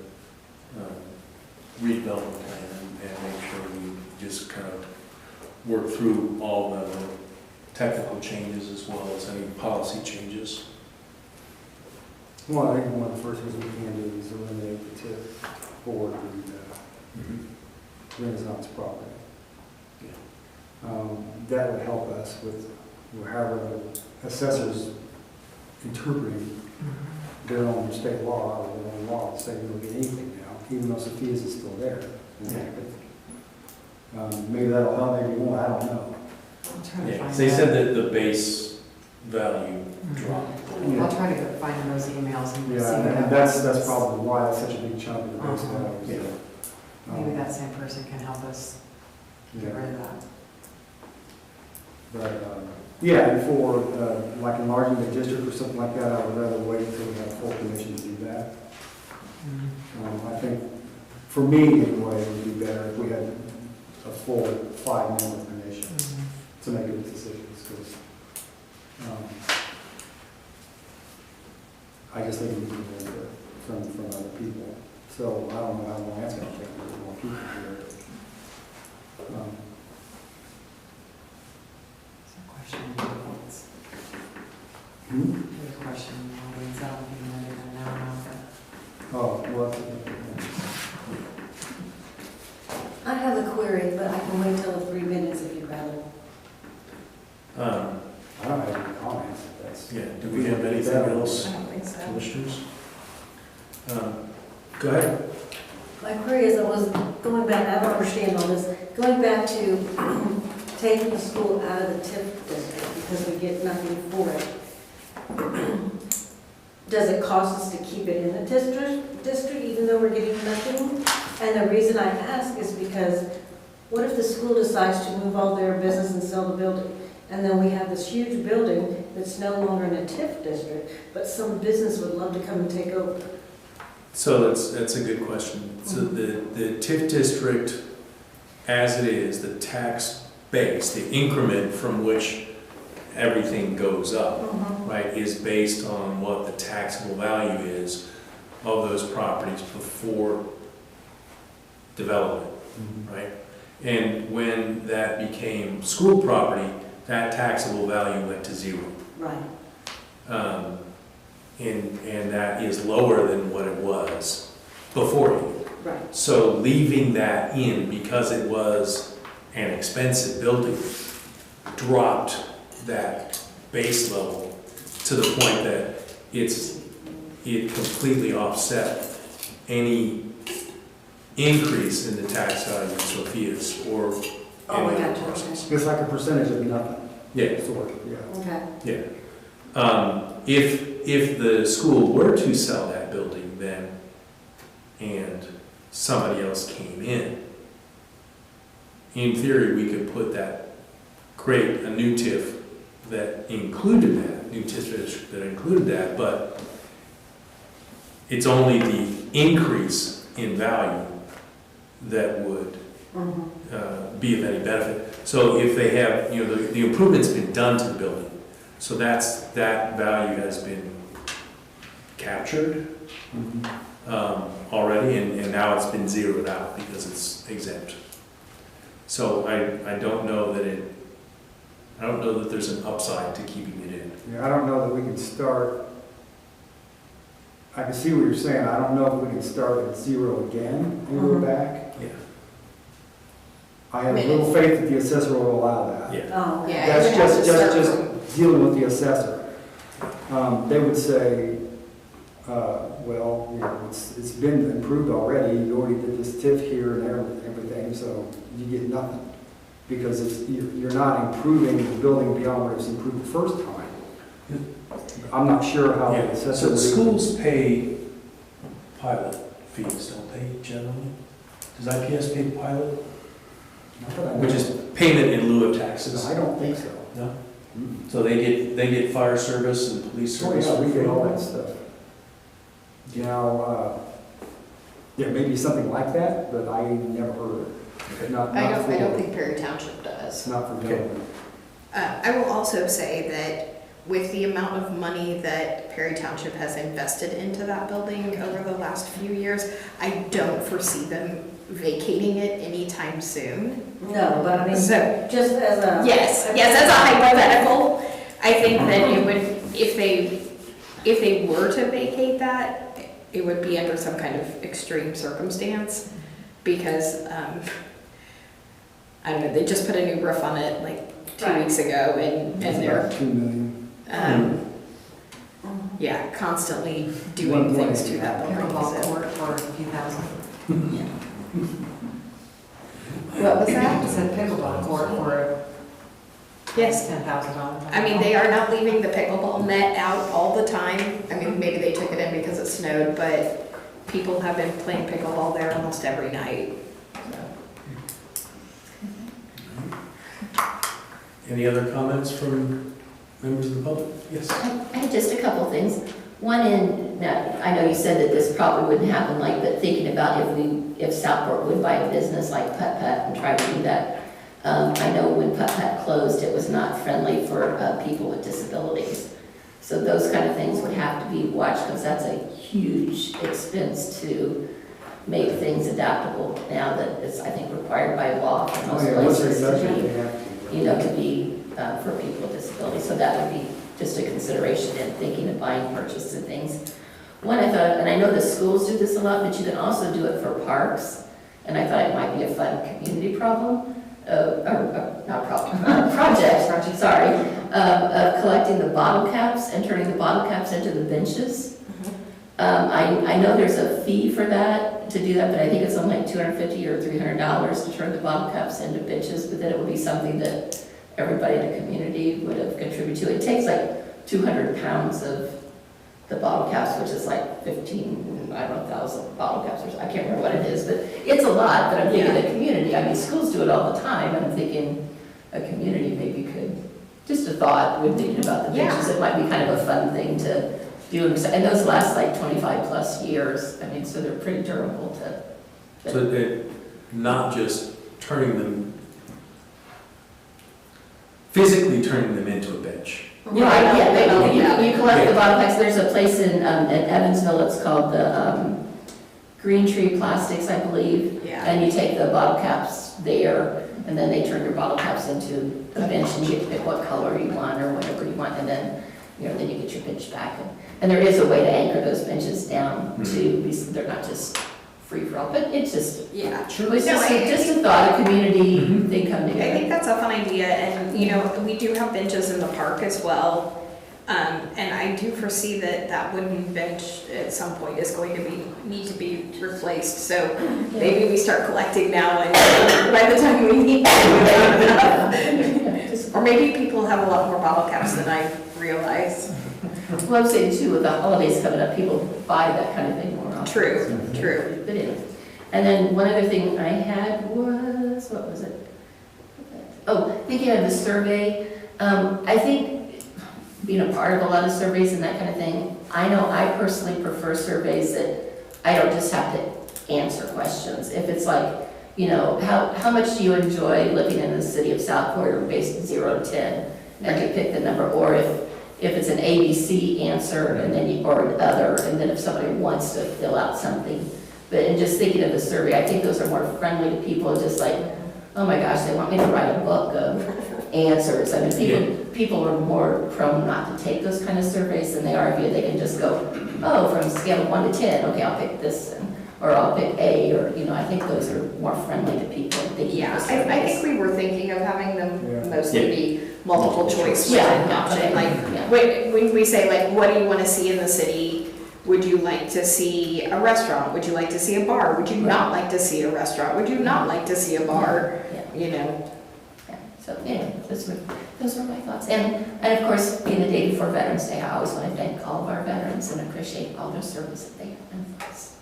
redevelopment plan and make sure we just kind of work through all the technical changes as well as any policy changes. Well, I think one of the first things we can do is eliminate the TIF for the Renaissance property. That would help us with however the assessors interpreting their own state law or their own law, say we don't get anything now, even though Sophia's is still there. Maybe that'll help, maybe won't, I don't know. I'll try to Yeah, find they that. said that the base value dropped. Yeah. I'll try to go find those emails and see Yeah, what and that that's was. probably why it's such a big chunk of the base value. Maybe that same person can help us get rid of that. But, yeah, and for, like enlarging the district or something like that, I would rather wait until we have full permission to do that. I think, for me anyway, it would be better if we had a full 5-member commission to make good decisions, because I just think we need input from other people. So I don't know how long that's going to take to get more people here. There's a question in the audience. Hmm? There's a question in the audience. I don't even know they're now about that. Oh, well, I have a query, but I can wait till 3 minutes if you'd rather. I don't have any comments. That's, Yeah, do we have anything else, I don't think so. commissioners? Go ahead. My query is, I was going back, I don't understand all this, going back to taking the school out of the TIF district because we get nothing for it. does it cost us to keep it in the district even though we're getting nothing? And the reason I ask is because what if the school decides to move all their business and sell the building? And then we have this huge building that's no longer in a TIF district, but some business would love to come and take over. So that's a good question. So the TIF district, as it is, the tax base, the increment from which everything goes up, right, is based on what the taxable value is of those properties before development, right? And when that became school property, that taxable value went to zero. Right. And that is lower than what it was beforehand. Right. So leaving that in because it was an expensive building dropped that base level to the point that it completely offset any increase in the tax value of Sophia's or Oh, I any got other you. parcels. It's like a percentage of nothing, Yeah. sort of, yeah. Okay. Yeah. If the school were to sell that building then, and somebody else came in theory, we could create a new TIF that included that, new TIF that included that, but it's only the increase in value that would be of any benefit. So if they have, the improvement's been done to the building, so that value has been captured already, and now it's been zeroed out because it's exempt. So I don't know that there's an upside to keeping it in. Yeah, I don't know that we can start, I can see what you're saying, I don't know if we can start at zero again and go back. Yeah. I have little faith that the assessor will allow that. Yeah. Oh, Yeah, That's it would have to start just from- dealing with the assessor. They would say, well, it's been improved already, you already did this TIF here and everything, so you get nothing. Because you're not improving the building beyond what it was improved the first time. I'm not sure how the Yeah. assessor So would. schools pay pilot fees, don't they, generally? Does IPS pay pilot? Not that I know. Which is payment in lieu of taxes? I don't think so. No? So they get fire service and police Oh, service? yeah, we get all that stuff. Now, yeah, maybe something like that, but I never heard of it. Okay. Not I don't for, think Perry Township does. it's not for Okay. government. I will also say that with the amount of money that Perry Township has invested into that building over the last few years, I don't foresee them vacating it anytime soon. no, but I mean, So, just as a. yes, as a hypothetical, I think that it would, if they were to vacate that, it would be under some kind of extreme circumstance, because, I don't know, they just put a new roof on it like 2 weeks ago, and It's they're, about 2 million. yeah, constantly doing things to that building. Pickleball so- court for a few thousand. What was that? It said pickleball court for Yes. $10,000. I mean, they are not leaving the pickleball net out all the time. I mean, maybe they took it in because it snowed, but people have been playing pickleball there almost every night. Any other comments from members of the public? Yes. I had just a couple of things. One, now, I know you said that this probably wouldn't happen, but thinking about if Southport would buy a business like Putt Putt and try to do that. I know when Putt Putt closed, it was not friendly for people with disabilities. So those kind of things would have to be watched, because that's a huge expense to make things adaptable now that it's, I think, required by law for Oh, most yeah, once places they touch to it, be, they have to. to be for people with disabilities. So that would be just a consideration in thinking of buying, purchasing things. One, I thought, and I know the schools do this a lot, but you can also do it for parks. And I thought it might be a fun community problem, not problem, project, sorry, of collecting the bottle caps and turning the bottle caps into the benches. I know there's a fee for that, to do that, but I think it's only like $250 or $300 to turn the bottle caps into benches, but then it would be something that everybody in the community would have contributed to. It takes like 200 pounds of the bottle caps, which is like 15, I don't know, 1,000 bottle caps, or I can't remember what it is, but it's a lot, but I'm thinking a community, I mean, schools do it all the time, and I'm thinking a community maybe could, just a thought, when thinking about the benches, it might be kind of a fun thing to do, and those last like 25 plus years, I mean, so they're pretty durable to. So not just turning them, physically turning them into a bench. Yeah, you collect the bottle caps, there's a place in Evansville, it's called the Green Tree Plastics, I believe. Yeah. And you take the bottle caps there, and then they turn your bottle caps into a bench, and you get to pick what color you want or whatever you want, and then, then you get your bench back. And there is a way to anchor those benches down too, because they're not just free for all, but it's just, Yeah. Sure. it's just a thought, a community thing come I together. think that's a fun idea, and, we do have benches in the park as well. And I do foresee that wooden bench at some point is going to need to be replaced, so maybe we start collecting now, and by the time we need to, or maybe people have a lot more bottle caps than I realize. Well, I'm saying too, with the holidays coming up, people buy that kind of thing more often. True. But anyway, and then one other thing I had was, what was it? Oh, thinking of the survey, I think being a part of a lot of surveys and that kind of thing, I know I personally prefer surveys that I don't just have to answer questions. If it's like, how much do you enjoy living in the city of Southport, or based 0 to 10, and you pick the number, or if it's an ABC answer, and then or other, and then if somebody wants to fill out something. But in just thinking of the survey, I think those are more friendly to people, just like, oh my gosh, they want me to write a book of answers. I mean, people are more prone not to take those kind of surveys than they are if they can just go, oh, from a scale of 1 to 10, okay, I'll pick this, or I'll pick A, or, I think those are more friendly to people. I think we were thinking of having them mostly be multiple choice option. Okay. Like, when we say, like, what do you want to see in the city? Would you like to see a restaurant? Would you like to see a bar? Would you not like to see a restaurant? Would you not like to see a bar? Yeah. So anyway, those were my thoughts. And of course, being the day before Veterans Day, I always want to thank all of our veterans and appreciate all their service that they have done for us.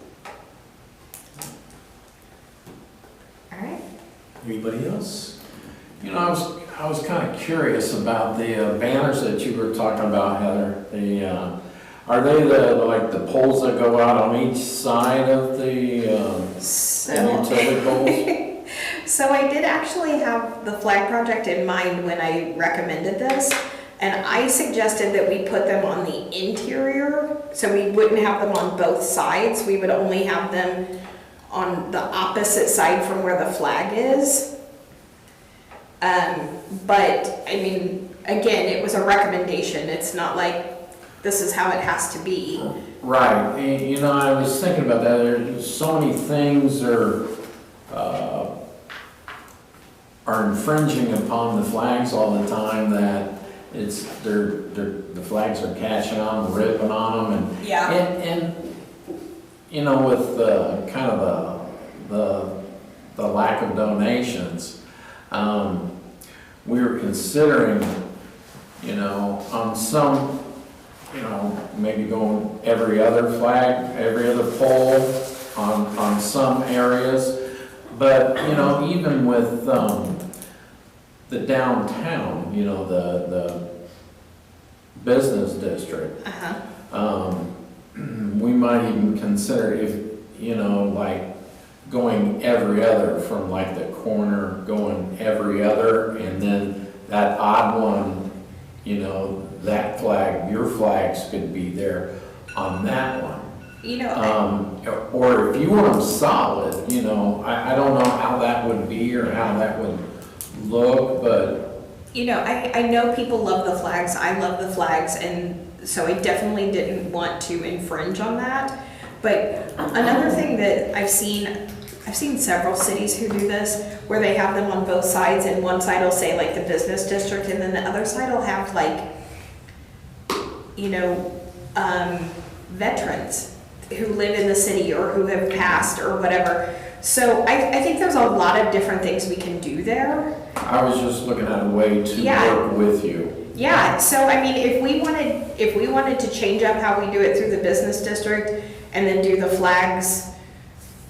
All right. Anybody else? I was kind of curious about the banners that you were talking about, Heather. Are they the poles that go out on each side of the utility poles? So I did actually have the flag project in mind when I recommended this, and I suggested that we put them on the interior, so we wouldn't have them on both sides. We would only have them on the opposite side from where the flag is. But I mean, again, it was a recommendation. It's not like this is how it has to be. Right. I was thinking about that. There's so many things are infringing upon the flags all the time that the flags are catching on, ripping on them, and Yeah. and with the kind of the lack of donations, we were considering, on some, maybe going every other flag, every other pole on some areas. But, even with the downtown, the business district, we might even consider if, like going every other, from like the corner, going every other, and then that odd one, that flag, your flags could be there on that one. Or if you want them solid, I don't know how that would be or how that would look, but. I know people love the flags. I love the flags, and so I definitely didn't want to infringe on that. But another thing that I've seen several cities who do this, where they have them on both sides, and one side will say like the business district, and then the other side will have like, veterans who live in the city or who have passed or whatever. So I think there's a lot of different things we can do there. I was just looking at a way to work with you. Yeah, so I mean, if we wanted to change up how we do it through the business district and then do the flags,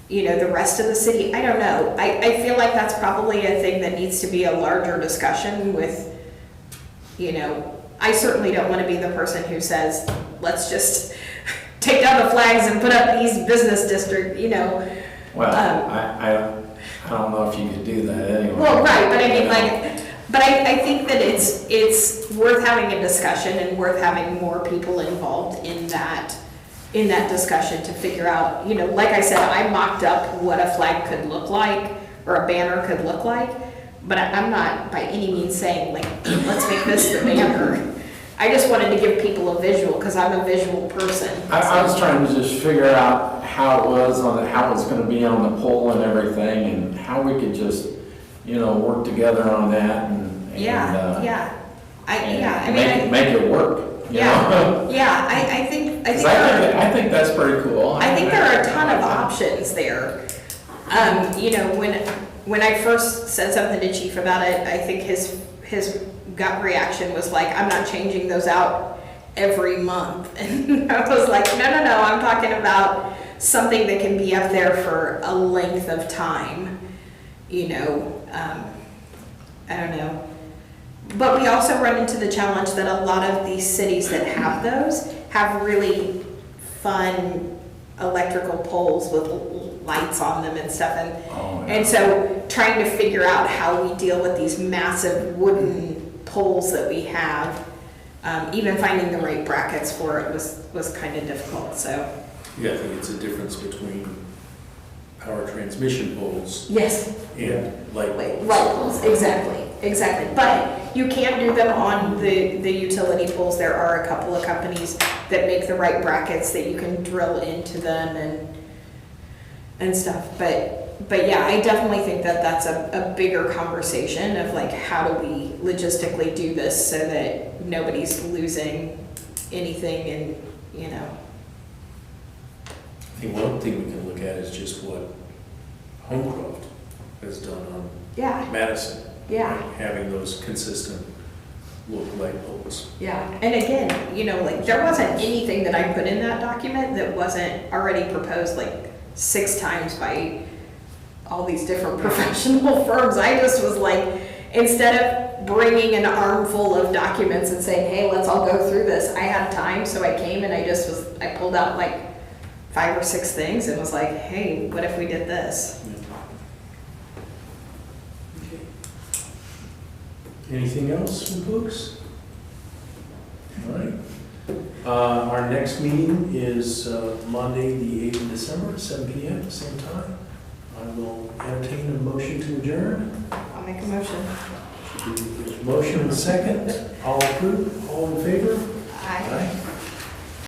you know, the rest of the city, I don't know. I feel like that's probably a thing that needs to be a larger discussion with, you know, I certainly don't want to be the person who says, let's just take down the flags and put up these business district, you know. Well, I don't know if you could do that anyway. Well, right, but I mean, like, but I think that it's worth having a discussion and worth having more people involved in that discussion to figure out, you know, like I said, I mocked up what a flag could look like or a banner could look like, but I'm not by any means saying like, let's make this the banner. I just wanted to give people a visual because I'm a visual person. I was trying to just figure out how it was how it was gonna be on the pole and everything, and how we could just, you know, work together on that and make it work. You know? I think 'Cause I think that's pretty cool. I think there are a ton of options there. You know, when I first said something to Chief about it, I think his gut reaction was like, I'm not changing those out every month. And I was like, no, I'm talking about something that can be up there for a length of time, you know. I don't know. But we also run into the challenge that a lot of these cities that have those have really fun electrical poles with lights on them and stuff. And so trying to figure out how we deal with these massive wooden poles that we have, even finding the right brackets for it was kind of difficult, so. Yeah, I think it's a difference between power transmission poles Yes. and light poles. Light poles, exactly. But you can do them on the utility poles. There are a couple of companies that make the right brackets that you can drill into them and stuff. But yeah, I definitely think that that's a bigger conversation of like, how do we logistically do this so that nobody's losing anything, and, you know. I think one thing we can look at is just what Homecroft has done on Yeah, Madison. yeah. Having those consistent look light poles. Yeah, and again, you know, like, there wasn't anything that I put in that document that wasn't already proposed like 6 times by all these different professional firms. I just was like, instead of bringing an armful of documents and saying, hey, let's all go through this, I had time, so I came and I pulled out like 5 or 6 things and was like, hey, what if we did this? Anything else from folks? All right. Our next meeting is Monday, the 8th of December, 7 p.m., same time. I will entertain a motion to adjourn. I'll make a motion. There's a motion and a second. All approved? All in favor? Aye. Aye.